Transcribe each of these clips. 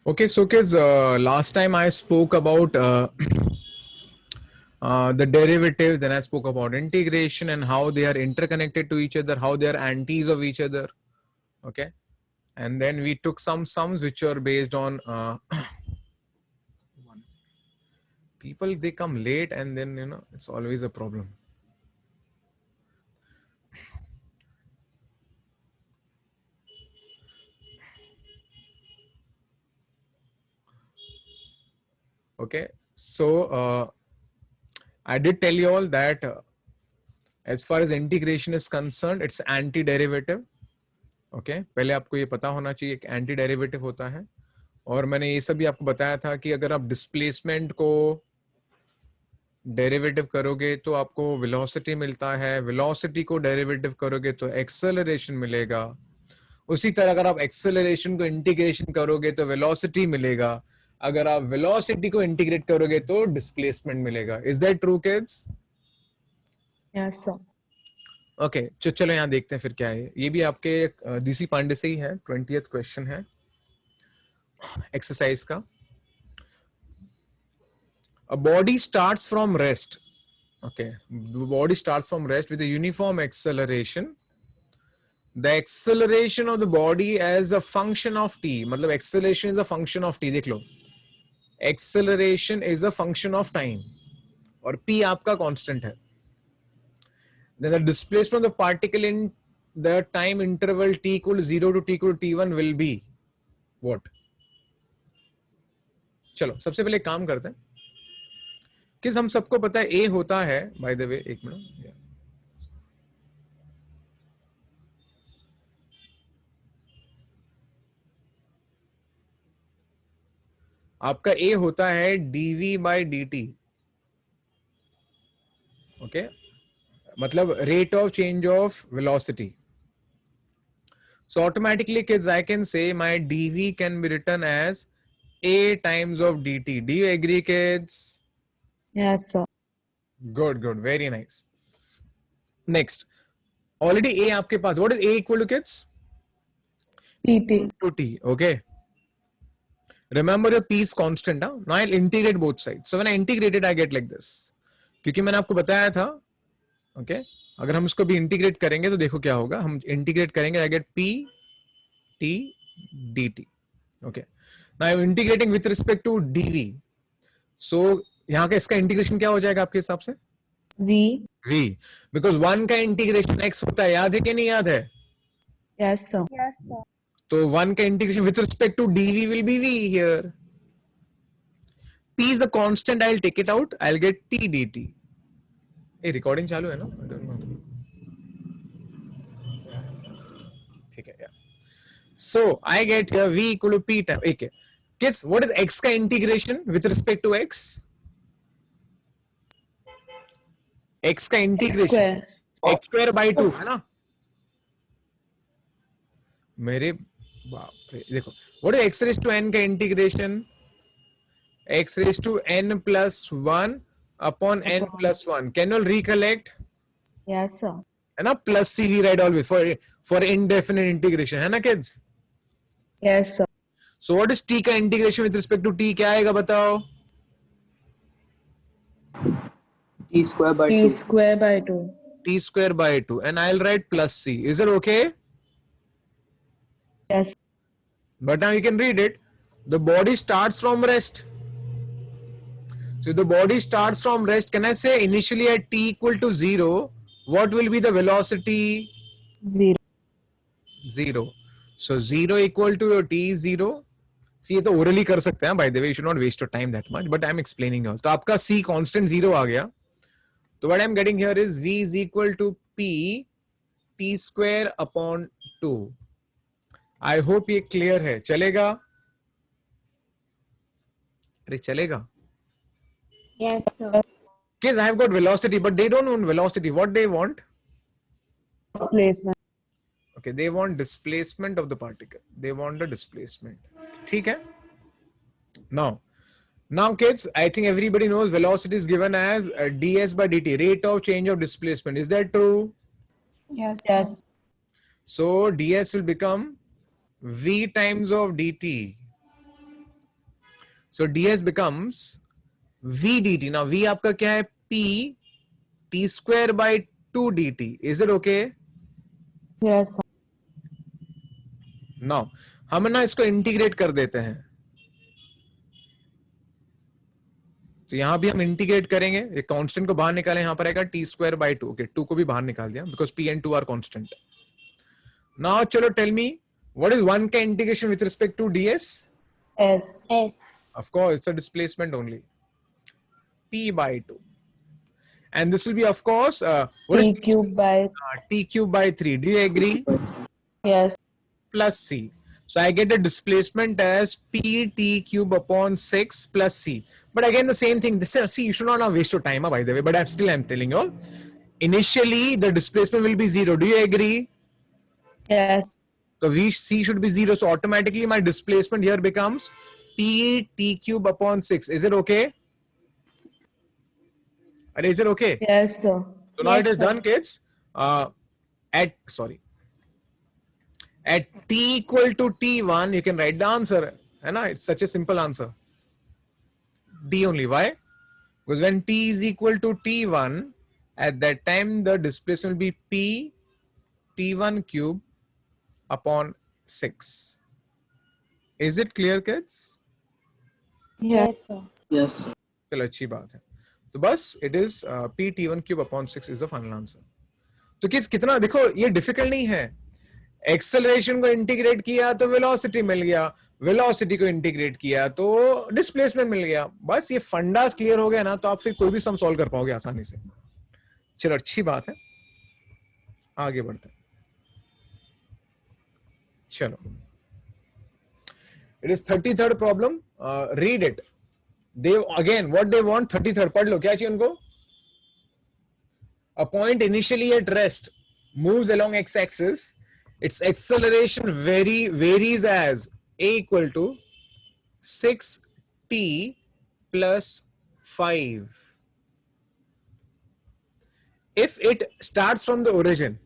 Okay, so kids, last time I spoke about the derivatives, then I spoke about integration and how they are interconnected to each other, how they are antis of each other. Okay, and then we took some sums which are based on people. They come late, and then it's always a problem. Okay, so I did tell you all that as far as integration is concerned, it's anti-derivative. Okay, पहले आपको ये पता होना चाहिए कि anti derivative होता है, और मैंने ये सब भी आपको बताया था कि अगर आप डिस्प्लेसमेंट को डेरिवेटिव करोगे तो आपको वेलोसिटी मिलता है, वेलोसिटी को डेरिवेटिव करोगे तो एक्सेलरेशन मिलेगा, उसी तरह अगर आप एक्सेलरेशन को इंटीग्रेशन करोगे तो वेलोसिटी मिलेगा, अगर आप वेलोसिटी को इंटीग्रेट करोगे तो डिस्प्लेसमेंट मिलेगा. Is that true kids? Yes sir. Okay, चलो यहाँ देखते हैं फिर क्या है. ये भी आपके डीसी पांडे से ही है. 20th क्वेश्चन है एक्सरसाइज का. A body starts from rest. Okay, the body starts from rest with a uniform acceleration. The acceleration of the body as a function of t, मतलब acceleration is a function of t. देख लो, acceleration is a function of time और p आपका constant है. Then the displacement of the particle in the time interval t equal to 0 to t equal to t1 will be what? चलो सबसे पहले काम करते हैं. किस हम सबको पता है a होता है, बाय द वे एक मिनट, आपका a होता है dv by dt. ओके, मतलब rate of change of velocity. So automatically kids I can say my dv can be written as a times of dt. Do you agree kids? Yes sir. Good, very nice. Next, already a आपके पास. What is a equal to kids? PT. To t. Okay, remember your p is constant. Now I'll integrate both sides. So when I integrate it I get like this, क्योंकि मैंने आपको बताया था. Okay, अगर हम इसको भी इंटीग्रेट करेंगे तो देखो क्या होगा. हम इंटीग्रेट करेंगे, I get P T D T. Okay, now I am integrating with respect to DV. So यहाँ का इसका इंटीग्रेशन क्या हो जाएगा आपके हिसाब से? V. v, बिकॉज वन का इंटीग्रेशन x होता है. याद है कि नहीं याद है? Yes sir. तो वन का integration with respect to dv will be v here. p is a constant, I'll take it out, I'll get t dt. ये रिकॉर्डिंग चालू है ना? I don't know. ठीक है. So I get here v equal to p time. Okay, kiss, what is x का integration with respect to x? x का integration x square by 2 है ना? मेरे बाप रे, देखो, what is x raised to n का integration? x raised to n plus 1 upon n plus 1. Can you all recollect? Yes sir. है ना? Plus c we write always for indefinite integration, है ना kids? Yes sir. So what is t का integration with respect to t? क्या आएगा बताओ? t square by 2. T square by 2. T square by 2, and I'll write plus c. Is it okay? Yes. But now you can read it. The body starts from rest. So if the body starts from rest, can I say initially at t equal to 0, what will be the velocity? 0. 0. So 0 equal to your t is 0. See, ये तो orally कर सकते हैं. By the way, you should not waste your time that much. But I'm explaining you all. तो आपका c constant 0 आ गया. So what I'm getting here is v is equal to p t square upon 2. I hope ये clear है. चलेगा? अरे चलेगा? Yes sir. Kids, I have got velocity, but they don't want velocity. What they want? Displacement. Okay, they want displacement of the particle. They want the displacement. ठीक है? Now kids, I think everybody knows velocity is given as ds by dt, rate of change of displacement. Is that true? Yes. Yes. So ds will become v times of dt. So ds becomes v dt. Now v आपका क्या है? p t square by 2 dt. Is it okay? Yes, sir. Now हम ना इसको integrate कर देते हैं. तो यहां भी हम इंटीग्रेट करेंगे. एक कांस्टेंट को बाहर निकालें. यहां पर आएगा टी स्क्वायर बाई 2. ओके, 2 को भी बाहर निकाल दिया because p and 2 are constant. Now चलो टेल मी व्हाट इज 1 का integration with respect to ds? S. S. Of course, it's a displacement only. P by 2. And this will be, of course, what is T cube by. T cube by 3. Do you agree? Yes. Plus C. So I get the displacement as P T cube upon 6 plus C. But again, the same thing. This, see, you should not now waste your time, by the way. But I'm telling you all. Initially, the displacement will be 0. Do you agree? Yes. So C should be 0. So automatically my displacement here becomes P T cube upon 6. Is it okay? And is it okay? Yes, sir. So now Yes, it is sir. done, kids. At t equal to t1, you can write the answer. And it's such a simple answer. D only. Why? Because when t is equal to t1, at that time the displacement will be p t1 cube upon 6. Is it clear, kids? Yes. Yes, sir. Yes, sir. चलो अच्छी बात है. तो बस it is p t1 cube upon 6 is the final answer. तो किस कितना देखो ये डिफिकल्ट नहीं है. एक्सेलरेशन को इंटीग्रेट किया तो वेलोसिटी मिल गया, वेलोसिटी को इंटीग्रेट किया तो डिस्प्लेसमेंट मिल गया. बस ये फंडास क्लियर हो गया ना तो आप फिर कोई भी सम सॉल्व कर पाओगे आसानी से. चलो अच्छी बात है, आगे बढ़ते हैं. चलो, it is 33rd problem. Read it. They again what they want 33rd. पढ़ लो क्या चाहिए उनको. A point initially at rest moves along x-axis. Its acceleration varies as a equal to 6t plus 5. If it starts from the origin,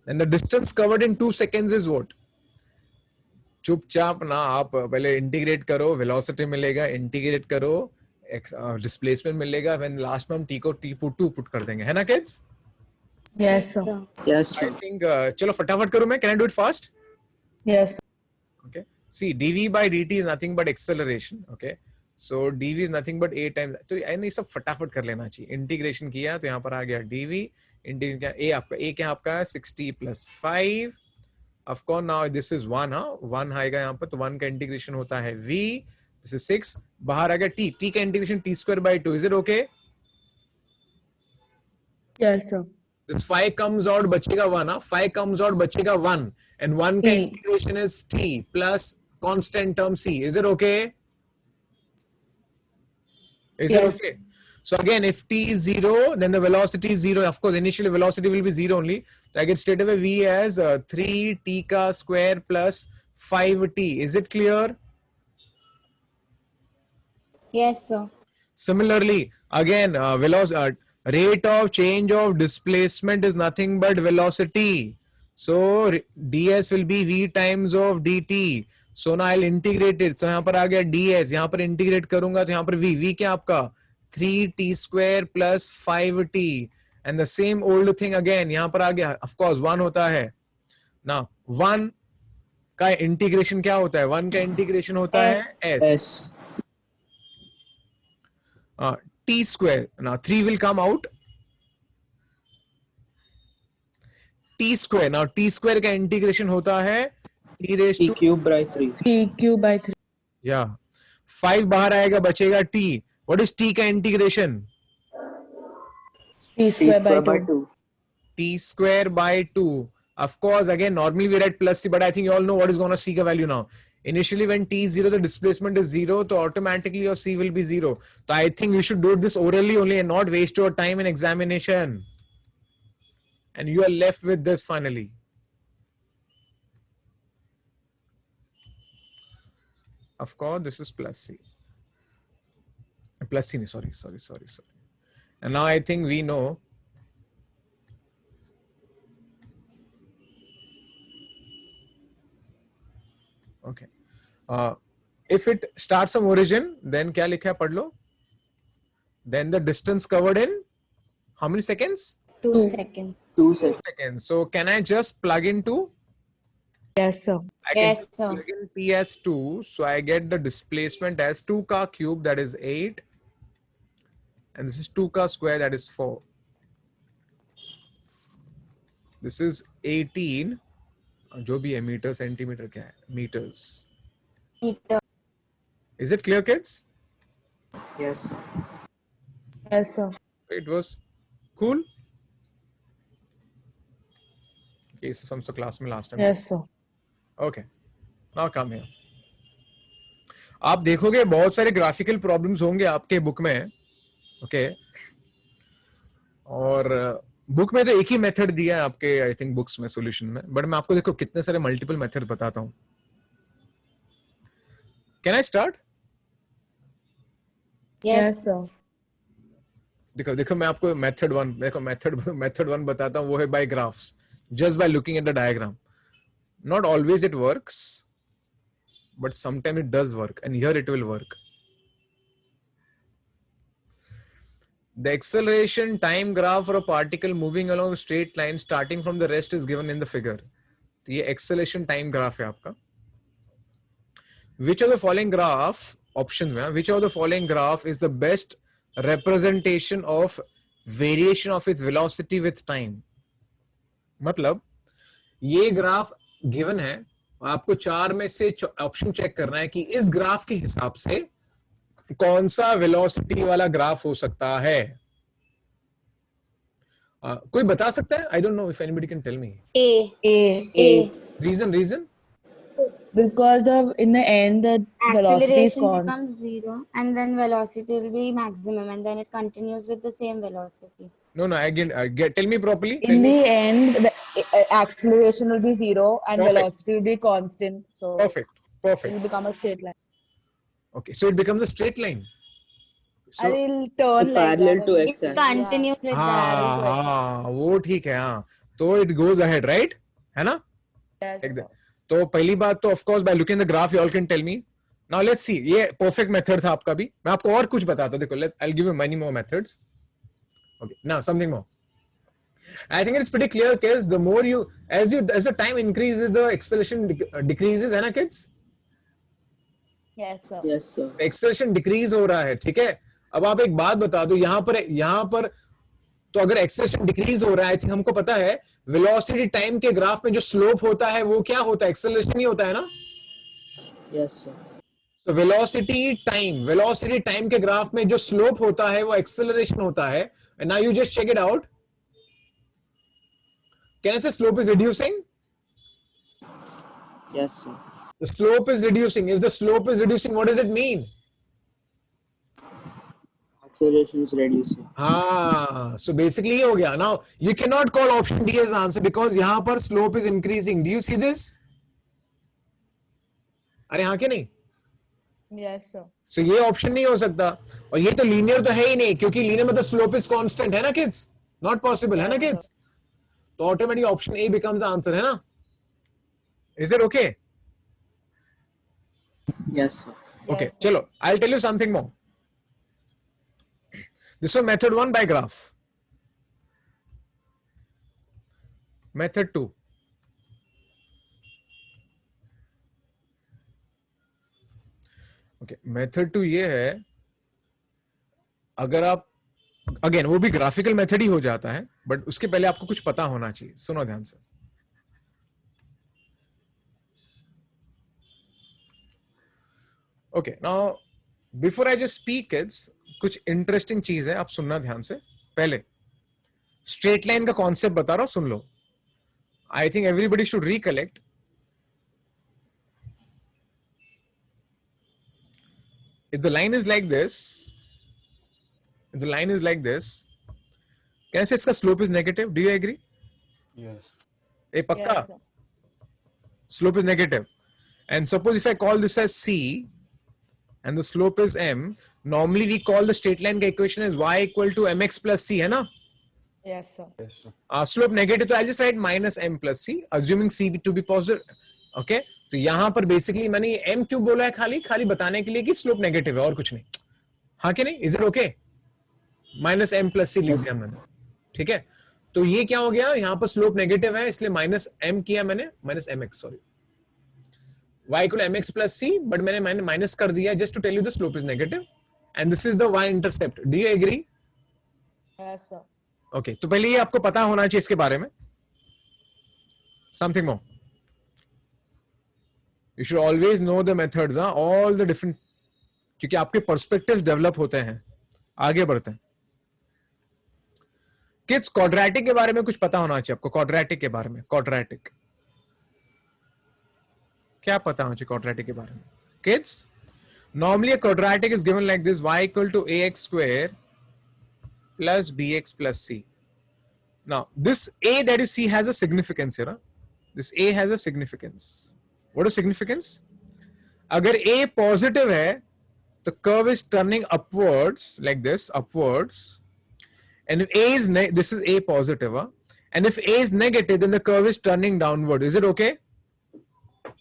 then the distance covered in 2 seconds is what? चुपचाप ना आप पहले integrate करो, velocity मिलेगा, integrate करो, displacement मिलेगा, when last में हम t को t2 पुट कर देंगे, है ना kids? Yes, sir. Sir. Yes, आई sir. थिंक चलो फटाफट करूं मैं. Can I do it fast? Yes. Okay. See, dv by dt is nothing but acceleration. Okay. So dv is nothing but a times. तो ये सब फटाफट कर लेना चाहिए. इंटीग्रेशन किया तो यहाँ पर आ गया dv. इंटीग्रेशन किया a आपका, a क्या आपका है 60 plus 5. Of course now this is 1. हाँ 1 आएगा यहाँ पर, तो 1 का इंटीग्रेशन होता है v. This is 6. बाहर आ गया t. t का integration t square by 2. Is it okay? Yes, sir. This 5 comes out बचेगा 1. हाँ 5 comes out बचेगा 1. And 1 का T. integration is t plus constant term c. Is it okay? Is it Yes. okay? So again, if t is 0, then the velocity is 0. Of course, initially velocity will be 0 only. So I get straight away v as 3t ka square plus 5t. Is it clear? Yes, sir. Similarly, again, rate of change of displacement is nothing but velocity. So ds will be v times of dt. So now I'll integrate it. So यहाँ पर आ गया ds. यहाँ पर integrate करूंगा तो यहाँ पर v क्या आपका 3t square plus 5t. And the same old thing again. यहाँ पर आ गया. Of course 1 होता है. Now 1 का इंटीग्रेशन क्या होता है? 1 का इंटीग्रेशन होता है s. S. T square. Now 3 will come out. T square. Now T square का इंटीग्रेशन होता है t raised T to cube by 3. T cube by 3. yeah 5 बाहर आएगा बचेगा t. What is t का integration? T T square square by by 2. 2. T square by 2. Of course, again, normally we write plus c, but I think you all know what is going to c का value now. Initially, when t is 0, the displacement is 0, so automatically your c will be 0. So I think we should do this orally only and not waste your time in examination. And you are left with this finally. Of course, this is plus c. Plus c, sorry. And now I think we know. Okay. if it starts from origin, then क्या लिखा है पढ़ लो. Then the distance covered in how many seconds? 2 seconds. 2 seconds. Seconds. So can I just plug into? Yes, sir. I can Yes, just sir. plug in T as 2. So I get the displacement as 2 ka cube, that is 8. And this is 2 ka square, that is 4. This is 18. जो भी है metre centimetre क्या है meters. Meter. Is it clear, kids? Yes. Yes, sir. It was cool. Okay, so some class में last time. Yes, sir. Okay. Now come here. आप देखोगे बहुत सारे ग्राफिकल प्रॉब्लम्स होंगे आपके बुक में. ओके. और बुक में तो एक ही मेथड दिया है आपके आई थिंक बुक्स में सॉल्यूशन में, बट मैं आपको देखो कितने सारे मल्टीपल मेथड बताता हूं. Can I start? Yes, sir. देखो देखो मैं आपको मेथड 1 देखो मेथड 1 बताता हूं. वो है by graphs, just by looking at the diagram. Not always it works, but sometimes it does work, and here it will work. The acceleration time graph for a particle moving along a straight line starting from the rest is given in the figure. तो ये acceleration time graph है आपका. Which of the following graph options में which of the following graph is the best representation of variation of its velocity with time? मतलब ये graph given है, आपको 4 में से ऑप्शन चेक करना है कि इस ग्राफ के हिसाब से कौन सा वेलोसिटी वाला ग्राफ हो सकता है. कोई बता सकता है? I don't know if anybody can tell me. A. Reason Because in the end, the velocity is Acceleration constant. becomes 0, and then velocity will be maximum, and then it continues with the same velocity. no again tell me properly. In the end, the acceleration will be 0 and Perfect. velocity will be constant. So Perfect. it will become a straight line. Okay, so it becomes a straight line. And So it will turn like Parallel that to and- x It continues with that. हाँ वो ठीक है. हाँ तो it goes ahead, right? है ना? Yes, Like sir. that. तो पहली बात तो of course by looking at the graph you all can tell me. Now let's see. ये perfect method था आपका भी. मैं आपको और कुछ बताता हूँ. देखो I'll give you many more methods. Okay, now something more. I think it's pretty clear, kids. The more you as the time increases, the acceleration decreases, है ना kids? Yes, sir. Yes, sir. Acceleration decrease हो रहा है. ठीक है. अब आप एक बात बता दो यहां पर तो अगर एक्सेलरेशन डिक्रीज हो रहा है, हमको पता है वेलोसिटी टाइम के ग्राफ में जो स्लोप होता है वो क्या होता है? एक्सेलरेशन ही होता है ना. Yes, sir. तो वेलोसिटी टाइम के ग्राफ में जो स्लोप होता है वो एक्सेलरेशन होता है. And now you just check it out. Can I say slope is reducing? Yes, sir. The slope is reducing. If the slope is reducing, what does it mean? Acceleration is reducing. हाँ, so basically ये हो गया. Now you cannot call option D as the answer because यहाँ पर slope is increasing. Do you see this? अरे हाँ क्या नहीं? Yes, sir. So ये option नहीं हो सकता. और ये तो linear तो है ही नहीं क्योंकि linear में तो slope is constant है ना kids? Not possible है ना kids? तो automatically option A becomes the answer है ना? Is it okay? Yes, sir. Okay, Yes, sir. चलो. I'll tell you something more. This was method 1 by graph. Method 2. Okay, method 2 ये है, अगर आप अगेन वो भी ग्राफिकल मेथड ही हो जाता है, बट उसके पहले आपको कुछ पता होना चाहिए. सुनो ध्यान से. Okay, now before I just speak kids, कुछ इंटरेस्टिंग चीज है, आप सुनना ध्यान से. पहले स्ट्रेट लाइन का कॉन्सेप्ट बता रहा हूं, सुन लो. I think everybody should recollect. If the line is like this, can I say इसका slope is negative? Do you agree? Yes. ए पक्का? Yes, sir. Slope is negative. And suppose if I call this as C and the slope is M, normally we call the straight line equation as y equal to mx plus c, है ना? Yes, sir. Yes, sir. Slope negative, so I'll just write minus m plus c, assuming c to be positive. Okay, तो यहां पर basically मैंने m क्यों बोला है, खाली खाली बताने के लिए कि स्लोप नेगेटिव है और कुछ नहीं, हाँ कि नहीं? Is it okay? Minus M plus C लिख Yes. दिया मैंने, ठीक है। तो ये क्या हो गया, यहां पर स्लोप नेगेटिव है इसलिए माइनस एम किया मैंने, minus m x, sorry, y equal m x plus c, but मैंने माइनस कर दिया just to tell you the slope is negative and this is the y intercept. Do you agree? Yes, sir. Okay, तो पहले ये आपको पता होना चाहिए इसके बारे में। Something more, you should always know the methods, all the different, क्योंकि आपके पर्सपेक्टिव्स डेवलप होते हैं। आगे बढ़ते हैं किड्स, क्वाड्रेटिक के बारे में कुछ पता होना चाहिए आपको। क्वाड्रेटिक के बारे में, क्वाड्रेटिक क्या पता होना चाहिए क्वाड्रेटिक के बारे में kids? Normally quadratic is given like this, y equal to ax square plus bx plus c. Now this a that you see has a significance here. This a has a significance. What is significance? अगर a positive है the curve is turning upwards like this, upwards, and if a is this is a positive, and if a is negative then the curve is turning downward. Is it okay?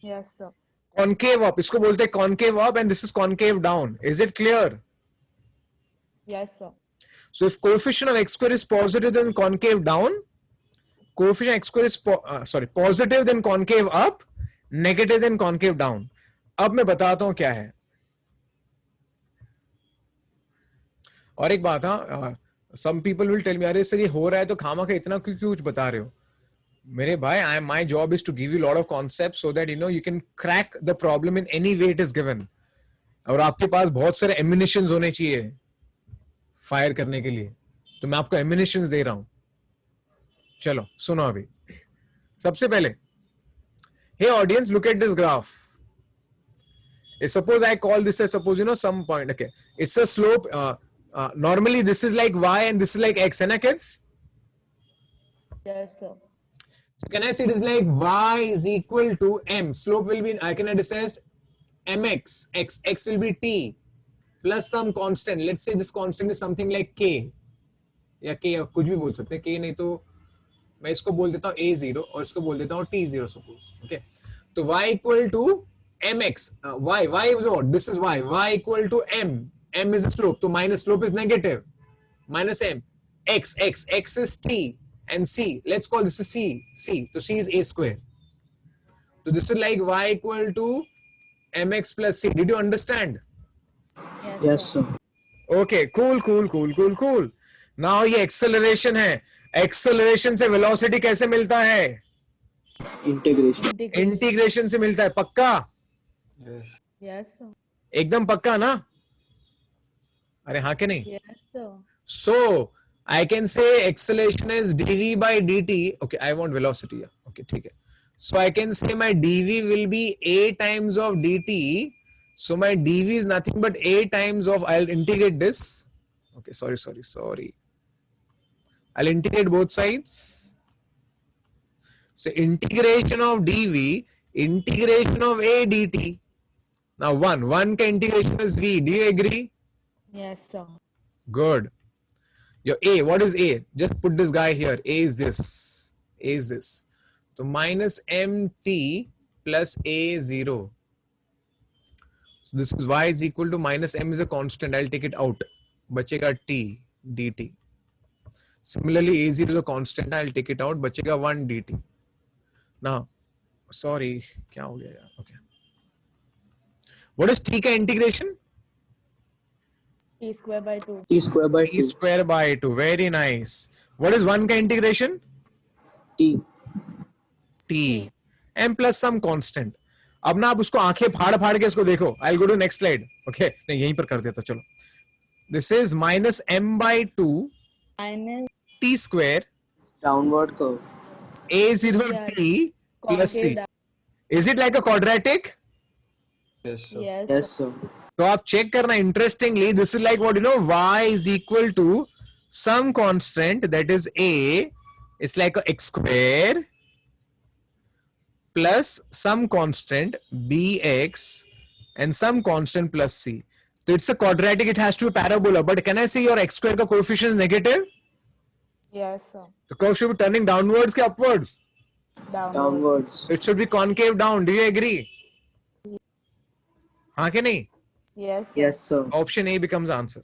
Yes, sir. Concave up, इसको बोलते हैं concave up, and this is concave down. Is it clear? Yes, sir. So if coefficient of x square is positive then concave down, coefficient x square is positive then concave up, negative then concave down. अब मैं बताता हूं क्या है। और एक बात, some people will tell me, अरे सर ये हो रहा है तो खामा का इतना क्यों कुछ बता रहे हो? मेरे भाई, my job is to give you a lot of concepts so that you can crack the problem in any way it is given. और आपके पास बहुत सारे एमिनिशंस होने चाहिए फायर करने के लिए, तो मैं आपको एमिनिशंस दे रहा हूं। चलो सुनो अभी, सबसे पहले, hey audience, look at this graph. Suppose I call this as, suppose some point, okay, it's a slope, normally this is like y and this is like x, है ना kids? Yes, sir. So can I say it is like y is equal to m, slope will be, I can write this as mx, x will be t plus some constant, let's say this constant is something like k, या k या कुछ भी बोल सकते हैं, k नहीं तो मैं इसको बोल देता हूँ a0 और इसको बोल देता हूँ t0 suppose, okay? तो y equal to mx, y is what? This is y equal to m is the slope, so minus slope is negative, minus m, x is t, and c, let's call this is c, so c is a square. So this is like y equal to mx plus c. Did you understand? Yes, sir. Okay, cool. Now ये acceleration है, acceleration से velocity कैसे मिलता है? Integration. Integration से मिलता है, पक्का? Yes, sir. एकदम पक्का ना? अरे हाँ के नहीं? Yes, sir. So I can say acceleration is dv by dt. Okay, I want velocity. Okay, ठीक है. So I can say my dv will be a times of dt. So my dv is nothing but a times of, I'll integrate this. Okay, sorry. I'll integrate both sides. So integration of dv, integration of a dt. Now one ka integration is v. Do you agree? Yes, sir. Good. Your a, what is a? Just put this guy here. A is this. So minus mt plus a0. So this is y is equal to minus m is a constant. I'll take it out. Bachega t dt. Similarly, a0 is a constant. I'll take it out. Bachega 1 dt. Now, sorry, क्या हो गया यार? Okay. What is t का integration? T square by 2. T square by T 2. square by 2. Very nice. What is 1 का integration? T. T. M plus some constant. अब ना आप उसको आंखें फाड़ के इसको देखो. I'll go to next slide. Okay. नहीं यहीं पर कर देता चलो. This is minus m by 2 Minus t square Downward curve. a0 t plus c. concave down. Is it like a quadratic? Yes, Yes, sir. sir. तो आप check करना, interestingly this is like what y is equal to some constant that is a, it's like a x square plus some constant bx and some constant plus c. So it's a quadratic, it has to be parabola, but can I say your x square ka coefficient is negative? Yes, sir. The curve should be turning downwards or upwards? Downward. Downwards. It should be concave down. Do you agree? हाँ कि नहीं? Yes, sir. Yes, sir. Option A becomes the answer.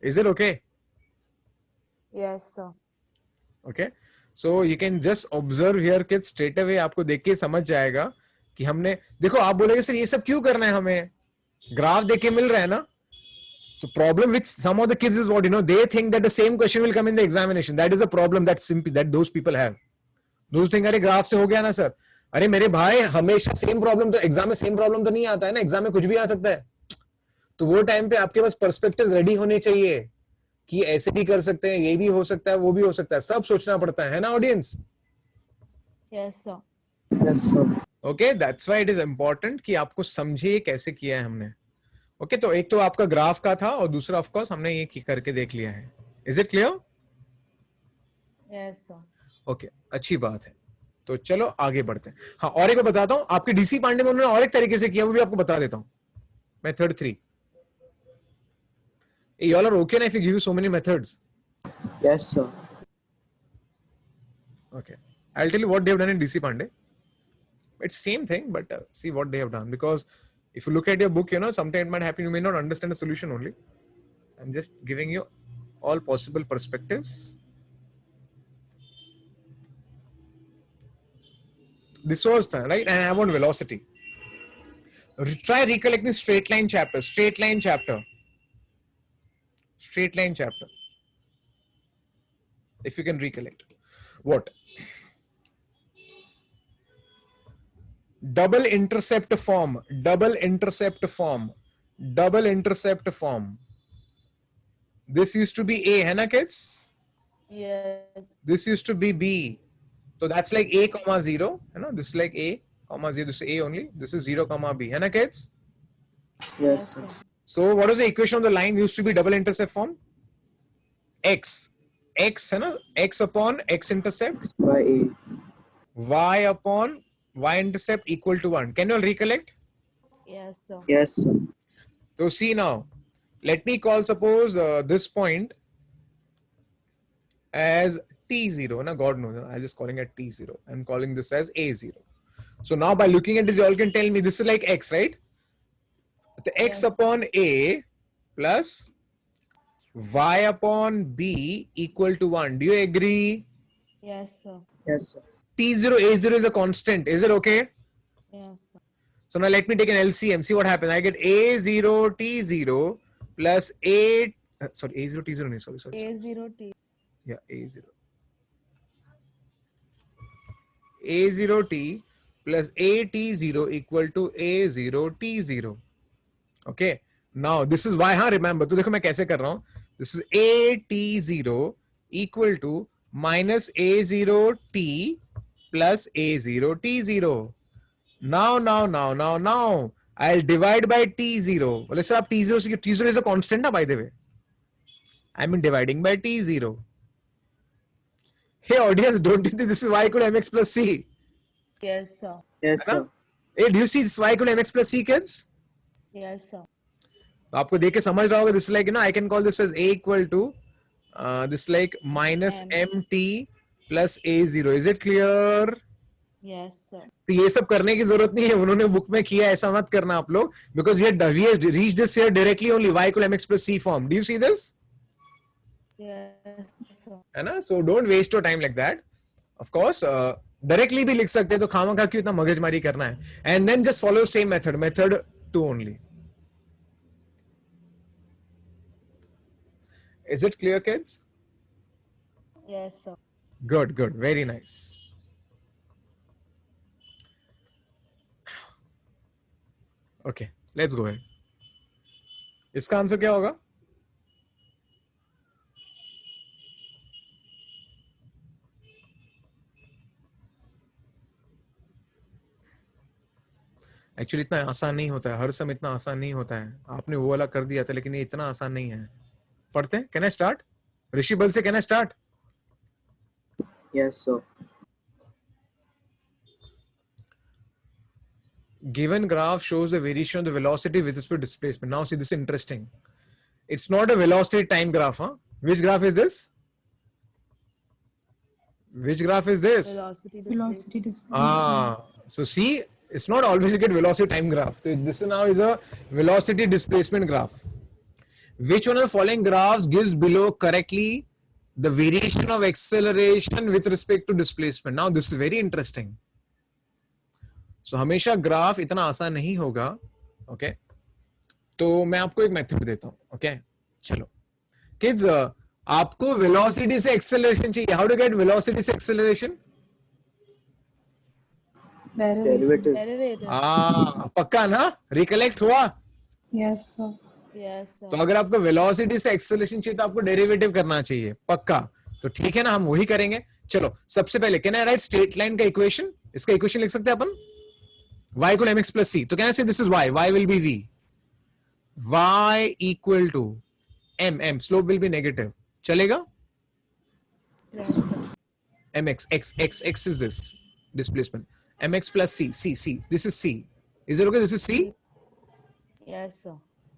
Is it okay? Yes, sir. Okay. So you can just observe here kids, straight away आपको देख के समझ जाएगा कि हमने, देखो आप बोलेगे सर ये सब क्यों करना है हमें, ग्राफ देख के मिल रहा है ना. So problem with some of the kids is what, you know, they think that the same question will come in the examination. That is the problem that simply that those people have. Those think अरे graph से हो गया ना sir. अरे मेरे भाई हमेशा same problem, तो एग्जाम में सेम प्रॉब्लम तो नहीं आता है ना, एग्जाम में कुछ भी आ सकता है. तो वो टाइम पे आपके पास पर्सपेक्टिव्स रेडी होने चाहिए कि ऐसे भी कर सकते हैं, ये भी हो सकता है, वो भी हो सकता है, सब सोचना पड़ता है ना audience. Yes, sir. Yes, sir. Okay, that's why it is important कि आपको समझिए कैसे किया है हमने. ओके, तो एक तो आपका ग्राफ का था और दूसरा ऑफ कोर्स हमने ये करके देख लिया है. Is it clear? Yes, sir. Okay, अच्छी बात है. तो चलो आगे बढ़ते हैं. हाँ, और एक मैं बताता हूँ, आपके डीसी पांडे में उन्होंने और एक तरीके से किया, वो भी आपको बता देता हूँ. Method 3. You all are okay now if you give you so many methods? Yes, sir. Okay, I'll tell you what they have done in DC Pandey. It's same thing, but see what they have done, because if you look at your book, you know, sometimes it might happen you may not understand the solution only. I'm just giving you all possible perspectives. This was the right, and I want velocity. Try recollecting straight line chapter. Straight line chapter. Straight line chapter. If you can recollect. What? Double intercept form. Double intercept form. Double intercept form. This used to be A, hai na kids? Yes. This used to be B. So that's like A comma 0. You know, this is like A comma 0. This is A only. This is 0 comma B. Hai na kids? Yes, sir. So what is the equation of the line used to be double intercept form? X. X, hai na? X upon X intercept. By A. Y upon Y intercept equal to 1. Can you all recollect? Yes, sir. Yes, sir. So see now. Let me call suppose this point as T0. Na, God knows. I'm just calling it T0. I'm calling this as A0. So now by looking at this, you all can tell me this is like X, right? The X Yes. upon A plus Y upon B equal to 1. Do you agree? Yes, sir. Yes, sir. T0, A0 is a constant. Is it okay? Yes, sir. So now let me take an LCM. See what happens. I get A0 T0 plus A. Sorry, A0 T0. No, sorry. A0T. Yeah, A0. A0T plus AT0 equal to A0 T0. Okay. Now this is why. हाँ, remember. तो देखो मैं कैसे कर रहा हूँ. This is AT0 equal to minus A0 T plus A0 T0. Now, I'll divide by T0. Well, let's say T0 is a constant, by the way. I mean dividing by T0. Hey audience, don't you think this is y equal to mx plus c? Yes, sir. Yes, है ना? sir. Hey, do you see this y equal to mx plus c, kids? Yes, sir. तो आपको देख के समझ रहा होगा. This is like, you know, I can call this as a equal to this like minus mt plus a0. Is it clear? Yes, sir. तो ये सब करने की जरूरत नहीं है, उन्होंने बुक में किया, ऐसा मत करना आप लोग, because we have reached this here directly only y equal to mx plus c form. Do you see this? Yes, sir. है ना? So don't waste your time like that. Of course, directly भी लिख सकते हैं, तो खामखा क्यों इतना मगजमारी करना है? And then just follow same method, method 2 only. Is it clear, kids? Yes, sir. Good, good, very nice. Okay, let's go ahead. इसका आंसर क्या होगा? एक्चुअली इतना आसान नहीं होता है, हर समय इतना आसान नहीं होता है. आपने वो वाला कर दिया था, लेकिन ये इतना आसान नहीं है. पढ़ते हैं? Can I start? ऋषि बल से can I start? Yes, sir. Given graph shows the variation of the velocity with respect to displacement. Now see, this is interesting. It's not a velocity time graph, huh? Which graph is this? Which graph is this? Velocity. Velocity displacement. So see, it's not always you get velocity time graph. This now is a velocity displacement graph. Which one of the following graphs gives below correctly the variation of acceleration with respect to displacement? Now this is very interesting. So हमेशा graph इतना आसान नहीं होगा. Okay, तो मैं आपको एक method देता हूं. Okay, चलो kids, आपको वेलोसिटी से एक्सेलरेशन चाहिए. हाउ टू गेट वेलोसिटी से एक्सेलरेशन? Derivative. पक्का ना? रिकलेक्ट हुआ? Yes, sir. Yes, sir. तो अगर आपको वेलोसिटी से एक्सेलरेशन चाहिए तो आपको डेरिवेटिव करना चाहिए. पक्का? तो ठीक है ना, हम वही करेंगे. चलो सबसे पहले can I right straight line का इक्वेशन? इसका इक्वेशन लिख सकते हैं अपन. y equal mx plus c. तो कैन आई से this is y will be v. y equal to m slope will be negative. चलेगा? Yes, sir. mx x is this displacement. mx plus c. This is c. Is it okay? This is c. Yes, sir.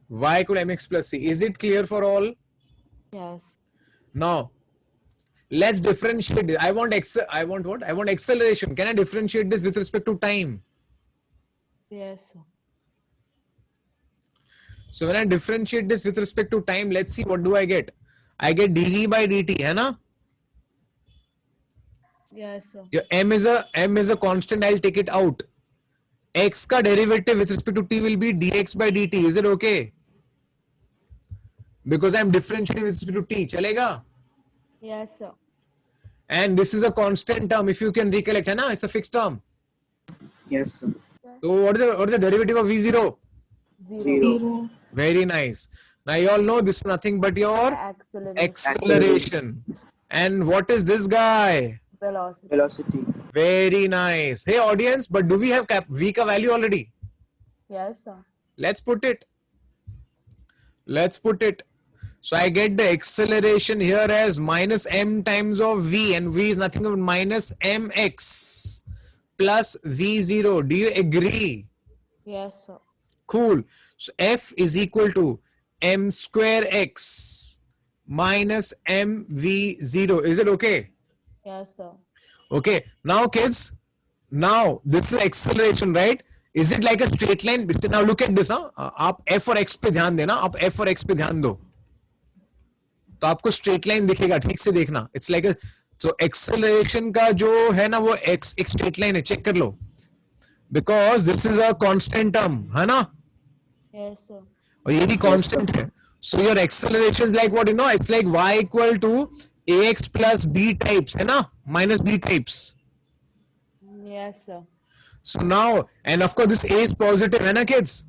y equal mx plus c. Is it clear for all? Yes. Now let's differentiate this. I want what? I want acceleration. Can I differentiate this with respect to time? Yes, sir. So when I differentiate this with respect to time, let's see what do I get. I get dv by dt, है ना? Yes, sir. Your m is a constant. I'll take it out. X का derivative with respect to t will be dx by dt. Is it okay? Because I'm differentiating with respect to t. चलेगा? Yes, sir. And this is a constant term. If you can recollect, है ना? It's a fixed term. Yes, sir. So what is the derivative of v0? Zero. Very nice. Now you all know this is nothing but your acceleration. And what is this guy? Velocity. Velocity. Very nice. Hey audience, but do we have v ka value already? Yes, sir. Let's put it. So I get the acceleration here as minus m times of v, and v is nothing but minus mx plus v0. Do you agree? Yes, sir. Cool. So f is equal to m square x minus mv0. Is it okay? Yes, sir. Okay. Now kids, now this is acceleration, right? Is it like a straight line? Now look at this. आप f और x पे ध्यान देना. आप f और x पे ध्यान दो तो आपको स्ट्रेट लाइन दिखेगा. ठीक से देखना. It's like a so acceleration का जो है ना वो x एक स्ट्रेट लाइन है. चेक कर लो. Because this is a constant term, है ना? Yes, sir. और ये भी constant है. So your acceleration is like what, you know? It's like y equal to ax plus b types, है ना? Minus b types. Yes, sir. So now, and of course this a is positive, है ना kids?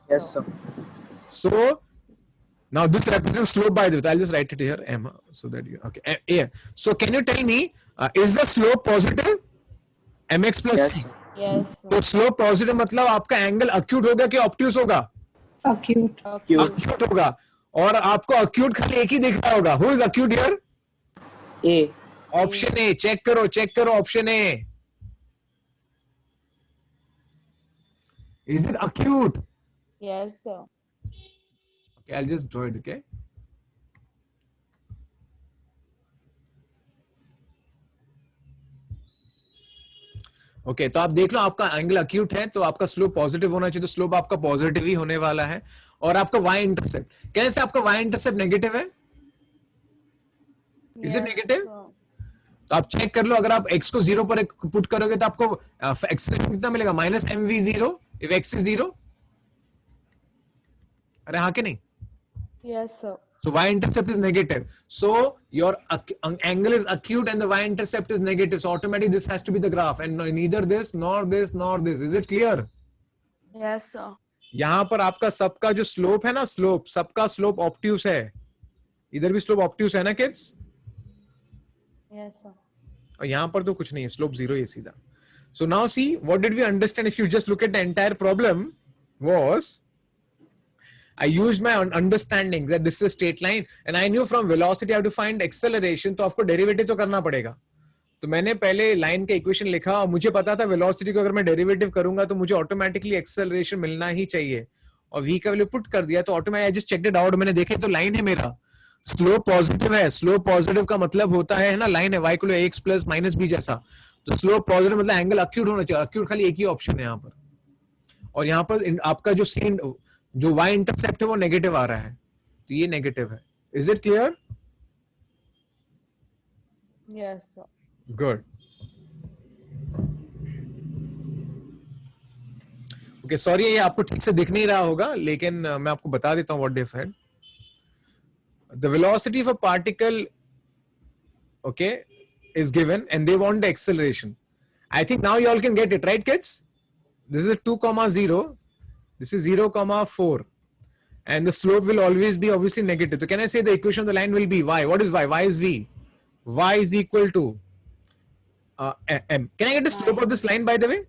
Yes, sir. So now this represents slope by the way. I'll just write it here, m, so that you okay. A. So can you tell me, is the slope positive? mx plus Yes, c. sir. Yes, तो sir. Slope positive मतलब आपका angle acute होगा कि obtuse होगा? Acute. Acute. Acute होगा. और आपको acute खाली एक ही दिख रहा होगा. Who is acute here? A. Option A. Check करो option A. Is it acute? Yes, sir. Okay, I'll just draw it. Okay. Okay तो आप देख लो आपका एंगल अक्यूट है तो आपका स्लोप पॉजिटिव होना चाहिए. तो स्लोप आपका पॉजिटिव ही होने वाला है. और आपका वाई इंटरसेप्ट कैसे? आपका वाई इंटरसेप्ट नेगेटिव है. Is it negative? तो आप चेक कर लो. अगर आप x को 0 पर पुट करोगे तो आपको एक्सेलरेशन कितना मिलेगा? Minus mv0 if x is 0. अरे हाँ कि नहीं? Yes, sir. So y-intercept is negative. So your angle is acute and the y-intercept is negative. So automatically this has to be the graph and neither this nor this nor this. Is it clear? Yes, sir. यहाँ पर आपका सबका जो slope है ना, slope सबका slope obtuse है. इधर भी स्लोप ऑब्ट्यूस है ना किड्स? Yes, sir. और यहाँ पर तो कुछ नहीं है. स्लोप 0 है सीधा. So now see what did we understand? If you just look at the entire problem was I used my understanding that this is a straight line and I knew from velocity I have to find acceleration. तो आपको derivative तो करना पड़ेगा. तो मैंने पहले line का equation लिखा और मुझे पता था वेलोसिटी को अगर मैं डेरिवेटिव करूंगा तो मुझे ऑटोमेटिकली एक्सेलरेशन मिलना ही चाहिए. और v का वैल्यू पुट कर दिया तो automatic I just checked it out. मैंने देखा तो लाइन है मेरा. स्लोप पॉजिटिव है. स्लोप पॉजिटिव का मतलब होता है ना लाइन है y को ax प्लस माइनस b जैसा. तो स्लोप पॉजिटिव मतलब एंगल अक्यूट होना चाहिए, अक्यूट खाली एक ही ऑप्शन है यहाँ पर, और यहाँ पर आपका जो सीन जो y इंटरसेप्ट है वो नेगेटिव आ रहा है, तो ये नेगेटिव है. Is it clear? Yes, sir. Good. Okay sorry, ये आपको ठीक से दिख नहीं रहा होगा, लेकिन मैं आपको बता देता हूँ what they said. The velocity of a particle, okay, is given and they want the acceleration. I think now you all can get it, right kids? This is 2 comma 0, this is 0 comma 4, and the slope will always be obviously negative. So can I say the equation of the line will be y? What is y? Y is v. Y is equal to m. Can I get the slope of this line, by the way?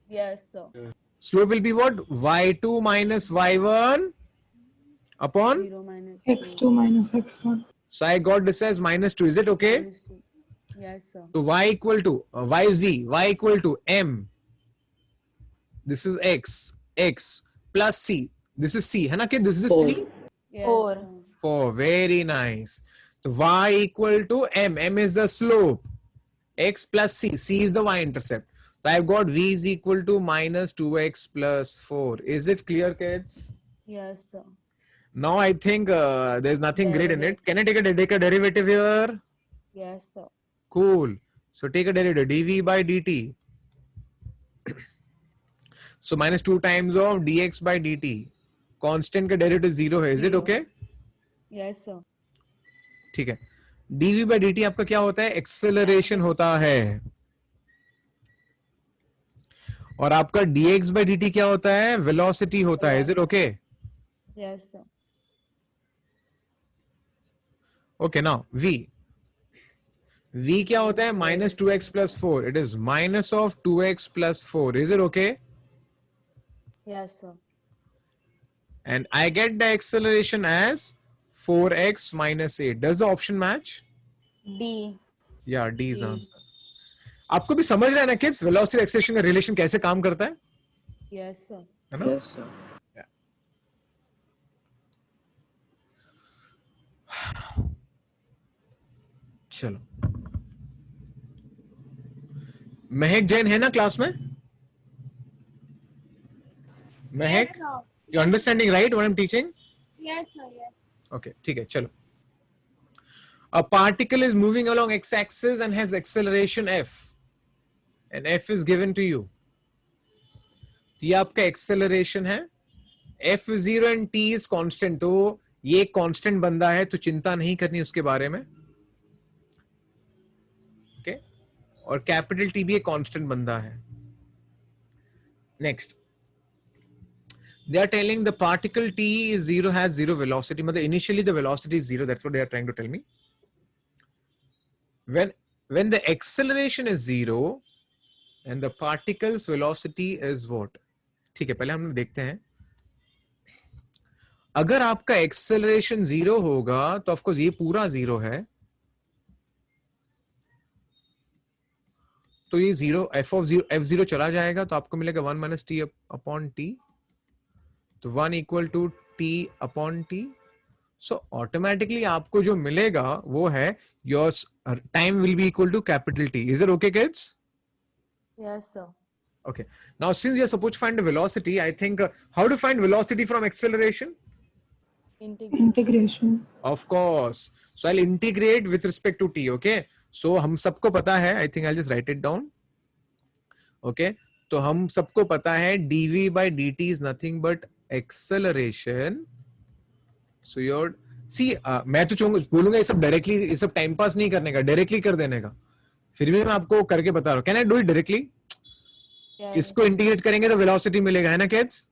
Yes, sir. Slope will be what? Y2 minus y1 upon, 0 minus x2 minus x1. so I got this as minus 2. Is it okay? minus 2. Yes, sir. So y equal to y is v, y equal to m. This is x plus c. This is c, है ना kid? This is c. Yes, 4. sir. 4. Very nice. So y equal to m. M is the slope. X plus c. C is the y intercept. So I've got v is equal to minus 2x plus 4. Is it clear, kids? Yes, sir. Now I think there's nothing great in it. Can I take a derivative here? Yes, sir. Cool. So take a derivative, dv by dt. So minus 2 times of dx by dt. Constant का derivative 0 है. Is it okay? Yes, sir. ठीक है. dv by dt आपका क्या होता है? Acceleration होता है. और आपका dx by dt क्या होता है? Velocity होता है. Is it okay? Yes, sir. Okay, now v. v क्या होता है? Minus 2x plus 4. It is minus of 2x plus 4. Is it okay? Yes, sir. And I get the acceleration as 4x minus 8. Does the option match? D. Yeah, D is the answer. आपको भी समझ रहा है ना kids, velocity acceleration का relation कैसे काम करता है? Yes, sir. है ना? Yes, sir. चलो, महक जैन है ना क्लास में? महक, you understanding right what I am teaching? Yes, sir. Yes. Okay, ठीक है, चलो. A particle is moving along x-axis and has acceleration f, and f is given to you. तो ये आपका एक्सेलरेशन है. f0 and t is constant. तो ये constant बंदा है, तो चिंता नहीं करनी उसके बारे में. ओके, और कैपिटल टी भी एक कांस्टेंट बंदा है. Next, they are telling the particle t is 0, has 0 velocity. मतलब initially the velocity is 0. That's what they are trying to tell me. When the acceleration is 0 and the particle's velocity is what? ठीक है, पहले हम देखते हैं. अगर आपका acceleration 0 होगा तो ऑफकोर्स ये पूरा 0 है, तो ये 0 f0 चला जाएगा, तो आपको मिलेगा 1 minus t upon t. तो 1 equal to t upon t. So automatically आपको जो मिलेगा वो है your time will be equal to capital T. Is it okay, kids? Yes, sir. Okay. Now since we are supposed to find the velocity, I think how to find velocity from acceleration? Integration. Of course. So I'll integrate with respect to t. Okay. So हम सबको पता है. I think I'll just write it down. Okay. तो हम सबको पता है dv by dt is nothing but acceleration. So your मैं तो बोलूंगा ये सब डायरेक्टली, ये सब टाइम पास नहीं करने का, डायरेक्टली कर देने का. फिर भी मैं आपको करके बता रहा हूँ. Can I do it directly? Yes. इसको इंटीग्रेट करेंगे तो वेलोसिटी मिलेगा, है ना किड्स?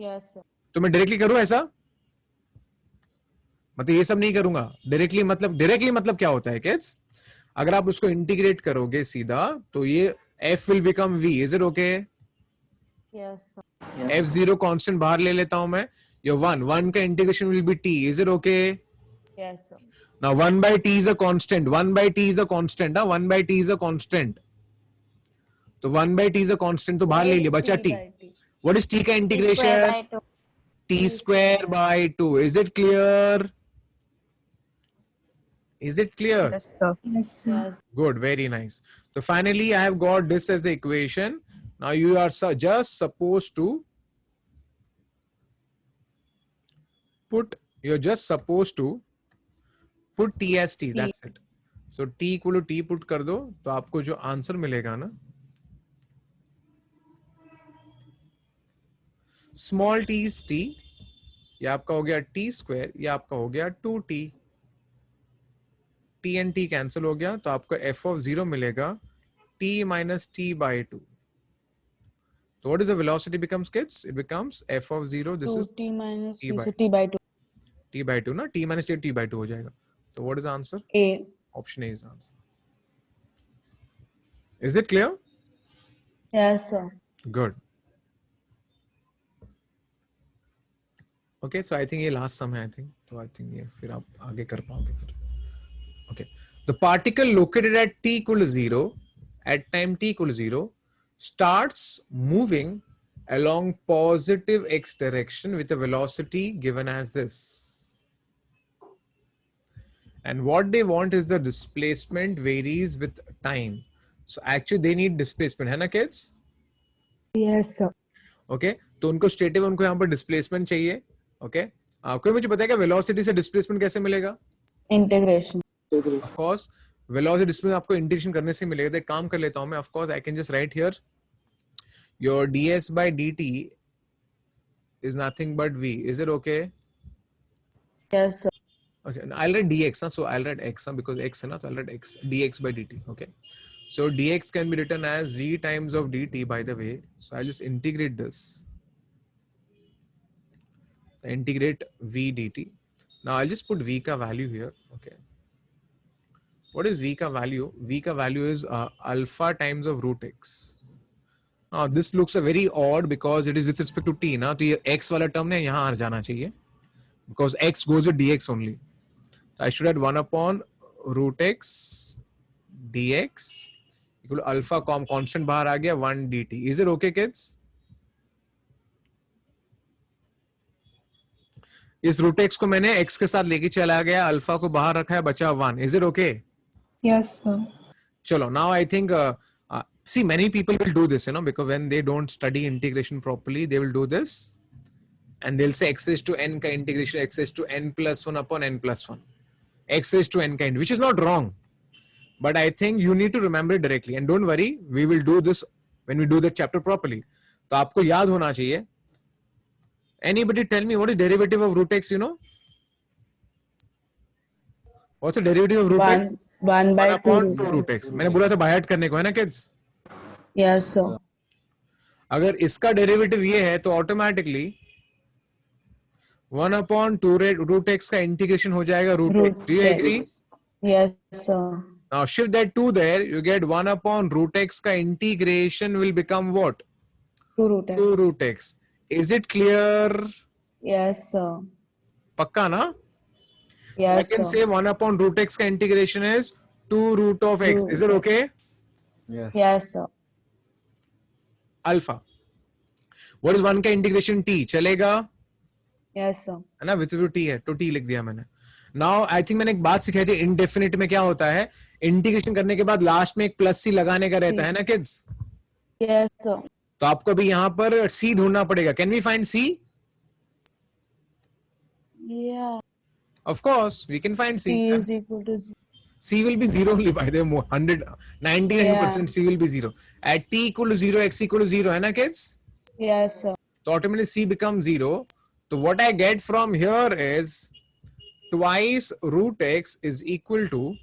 Yes, sir. तो मैं डायरेक्टली करूँ ऐसा? मतलब ये सब नहीं करूंगा. डायरेक्टली मतलब क्या होता है किड्स? अगर आप उसको इंटीग्रेट करोगे सीधा तो ये f will become v. Is it okay? Yes, sir. Yes, sir. f0 constant बाहर ले लेता हूं मैं. Your 1 का integration will be t. Is it okay? Yes, sir. Now 1 by t is a constant. 1 by t is a constant. 1 by t is a constant. तो 1 by t is a constant, तो बाहर ले लिया बचा t. What is t का T square integration? by 2. t square by 2. Is it clear? Is it clear? Yes, sir. Yes, sir. Yes. Good, very nice. So finally, I have got this as the equation. Now you are just supposed to put t as t. That's it. So t equal to t put कर दो, तो आपको जो answer मिलेगा ना, small t is t, ये आपका हो गया t स्क्वायर, ये आपका हो गया 2t. t and t cancel हो गया, तो आपको f of 0 मिलेगा t minus t by 2. So what is the velocity becomes, kids? It becomes f of 0. This is T minus t T, by so T by 2. t by 2 ना, t minus t by 2 हो जाएगा. So what is the answer? A. Option A is the answer. Is it clear? Yes, sir. Good. Okay, so I think ये last sum है, I think. तो I think ये फिर आप आगे कर पाओगे फिर. Okay. The particle located at t equal to 0, at time t equal to 0, starts moving along positive x direction with a velocity given as this. And what they want is the displacement varies with time. So actually they need displacement, है ना kids? Yes, sir. Okay, तो उनको stative, उनको यहाँ पर displacement चाहिए. Okay, कोई मुझे बताएगा वेलोसिटी से डिस्प्लेसमेंट कैसे मिलेगा? Integration. Of course velocity displacement आपको इंटीग्रेशन करने से मिलेगा. तो एक काम कर लेता हूं मैं. Of course I can just right here your ds by dt is nothing but v. Is it okay? Yes, sir. Okay, I'll write dx, so I'll write x because x है ना, so I'll write x, dx by dt. Okay, so dx can be written as v times of dt, by the way. So I'll just integrate this. Integrate v dt. Now I'll just put v ka value here. Okay, what is v ka value? V ka value is alpha times of root x. Now this looks a very odd because it is with respect to t ना, तो ये x वाला term ने यहाँ आ जाना चाहिए because x goes with dx only. So I should add 1 upon root x dx equal to alpha constant बाहर आ गया 1 dt. Is it okay, kids? इस रूट एक्स को मैंने x के साथ लेके चला गया, अल्फा को बाहर रखा है, बचा 1. Is it okay? Yes, sir. चलो, now I think see, many people will do this, because when they don't study integration properly, they will do this and they'll say x raised to n ka integration, x raised to n plus 1 upon n plus 1, x raised to n kind, which is not wrong, but I think you need to remember it directly. And don't worry, we will do this when we do the chapter properly. तो आपको याद होना चाहिए. Anybody tell me what is derivative of root x? What's the derivative of root x? 1 by 1 upon 2 root x. मैंने बोला था by heart करने को, है ना kids? Yes, sir. अगर इसका डेरिवेटिव ये है तो ऑटोमेटिकली 1 upon 2 root x का इंटीग्रेशन हो जाएगा root x. Do you agree? Yes, sir. Now shift that 2 there, you get 1 upon root x का integration will become what? 2 root x. 2 root x. Is it clear? Yes, sir. पक्का ना? Yes, I can sir. say 1 upon root x का integration is 2 root of x. Is it okay? Yes, sir. Alpha. What is 1 का integration t? चलेगा? Yes, sir. है ना, with t है तो t लिख दिया मैंने. नाउ आई थिंक मैंने एक बात सिखाई थी, इनडेफिनिट में क्या होता है, इंटीग्रेशन करने के बाद लास्ट में एक प्लस सी लगाने का रहता है ना किड्स. Yes, sir. तो आपको अभी यहाँ पर c ढूंढना पड़ेगा. Can we find c? Yeah. Of course we can find c. T is equal to 0. c will be 0 only, by the way. 99% c will be 0 at t equal to 0, x equal to 0, है ना kids? Yes, sir. So automatically c becomes 0. So what I get from here is twice root x is equal to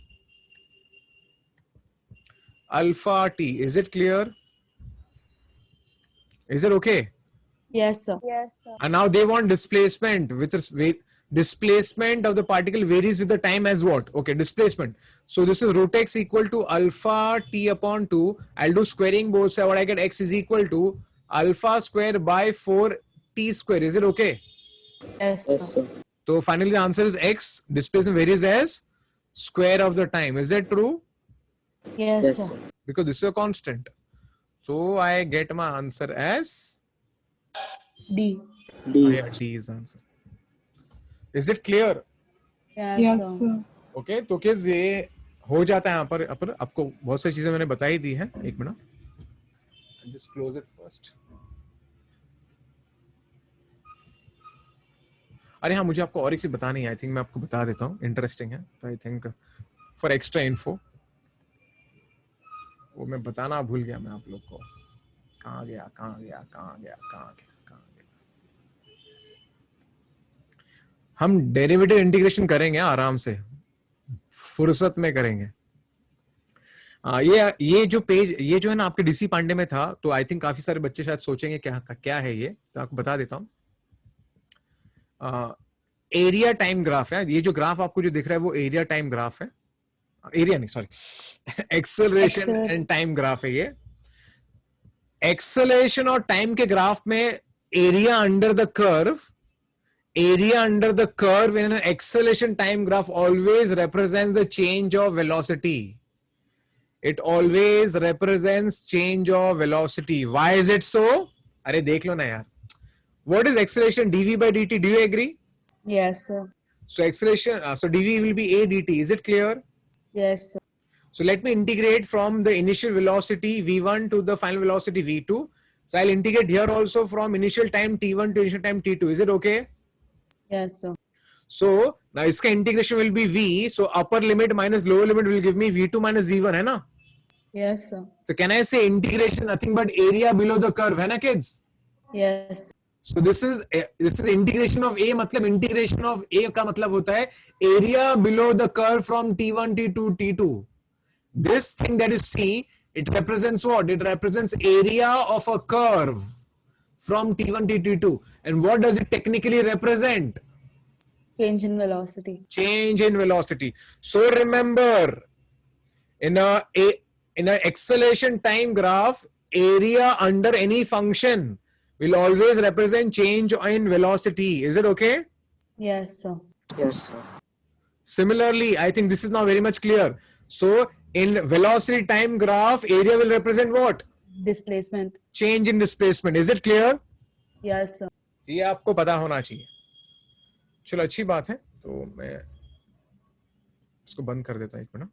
alpha t. Is it clear? Is it okay? Yes, sir. Yes, sir. And now they want displacement with displacement of the particle varies with the time as what? Okay, displacement. So this is root x equal to alpha t upon 2. I'll do squaring both sides. What I get, x is equal to alpha square by 4 t square. Is it okay? Yes, Yes, sir. sir. So finally the answer is x. Displacement varies as square of the time. Is that true? Yes, Yes, sir. sir. Because this is a constant. So I get my answer as D. D. yeah, D is the answer. Is it clear? Yes, Yes, sir. sir. Okay, तो kids ये हो जाता है यहाँ पर आपको बहुत सारी चीजें मैंने बताई दी हैं। एक minute, just close it first. अरे हाँ, मुझे आपको और एक चीज बतानी है, आई थिंक मैं आपको बता देता हूँ, इंटरेस्टिंग है, तो I think for extra info, वो मैं बताना भूल गया मैं आप लोग को। कहाँ गया। हम डेरिवेटिव इंटीग्रेशन करेंगे आराम से, फुर्सत में करेंगे। ये जो पेज, ये जो है ना आपके डीसी पांडे में था, तो आई थिंक काफी सारे बच्चे शायद सोचेंगे क्या क्या है ये, तो आपको बता देता हूँ। एरिया टाइम ग्राफ है ये, जो ग्राफ आपको जो दिख रहा है वो एरिया टाइम ग्राफ है, एरिया नहीं sorry, acceleration and time graph है ये। एक्सेलरेशन और टाइम के ग्राफ में area under the curve in an acceleration time graph always represents the change of velocity. It always represents change of velocity. Why is it so? अरे देख लो ना यार. What is acceleration? dv by dt. Do you agree? Yes, sir. So acceleration, so dv will be a dt. Is it clear? Yes, sir. So let me integrate from the initial velocity v1 to the final velocity v2. So I'll integrate here also from initial time t1 to initial time t2. Is it okay? Yes, sir. So now iska integration will be v. So upper limit minus lower limit will give me v2 minus v1, है ना? Yes, sir. So can I say integration nothing but area below the curve, है ना kids? Yes. So this is integration of a, मतलब integration of a का मतलब होता है area below the curve from t1 t2 t2. This thing that you see, it represents what? It represents area of a curve from t1 to t2. And what does it technically represent? Change in velocity. Change in velocity. So remember, in a acceleration time graph, area under any function will always represent change in velocity. Is it okay? Yes, sir. Yes, sir. Similarly, I think this is now very much clear. So in velocity time graph, area will represent what? Displacement. Change in displacement. Is it clear? Yes, sir. ये आपको पता होना चाहिए। चलो अच्छी बात है, तो मैं इसको बंद कर देता हूं एक मिनट।